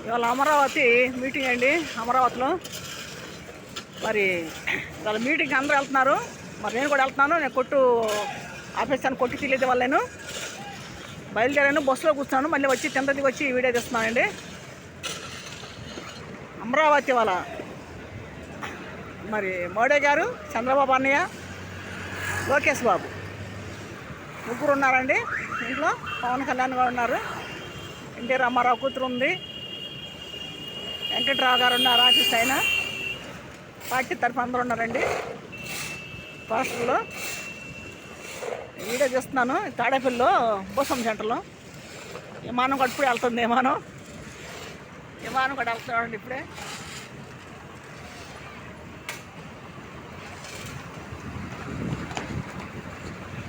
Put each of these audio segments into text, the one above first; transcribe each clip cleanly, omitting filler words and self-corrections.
ఇవాళ అమరావతి మీటింగ్ అండి. అమరావతిలో మరి ఇవాళ మీటింగ్ అందరూ వెళ్తున్నారు. మరి నేను కూడా వెళ్తున్నాను. నేను కొట్టు ఆఫీసాన్ని కొట్టి తెలియదు వల్ల నేను బయలుదేరాను. బస్సులో కూర్చున్నాను. మళ్ళీ వచ్చి తిందదికి వచ్చి వీడియో తీస్తున్నానండి. అమరావతి వాళ్ళ మరి మోడీ గారు, చంద్రబాబు అన్నయ్య, లోకేష్ బాబు ముగ్గురు ఉన్నారండి ఇంట్లో. పవన్ కళ్యాణ్ గారు ఉన్నారు, ఎన్టీ రామారావు కూతురు ఉంది, వెంకట్రావు గారు ఉన్నారు, ఆఫీస్ ఆయన పార్టీ తరఫు అందరూ ఉన్నారండి. పాస్టర్లో వీడియో చేస్తున్నాను. తాడేపల్లిలో బోసం సెంటర్లో విమానం కూడా ఇప్పుడే వెళ్తుంది. విమానం కూడా వెళ్తున్నాడండి ఇప్పుడే.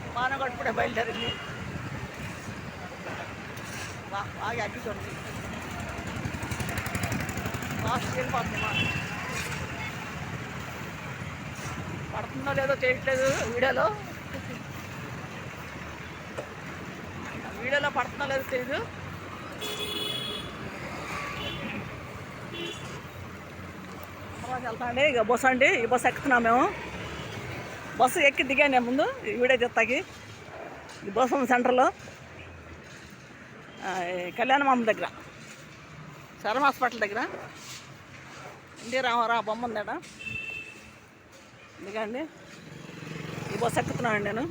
విమానం కూడా ఇప్పుడే బయలుదేరింది. బాగా అగ్గిస్తుంది. ఫాస్ట్ వెళ్ళిపోతుంది. పడుతుందో లేదో చేయట్లేదు వీడియోలో పడుతుందో లేదో తెలియదు. వెళ్తాండి. ఇక బస్సు అండి. ఈ బస్సు ఎక్కుతున్నాం మేము. బస్సు ఎక్కి దిగాను ముందు వీడియో చెత్తాకి. ఈ బోసం సెంటర్లో కళ్యాణమామ దగ్గర, శరం హాస్పిటల్ దగ్గర ఎన్టీ రామారావు బొమ్మ ఉందట. దిగండి. ఈ బస్సు ఎక్కుతున్నానండి నేను.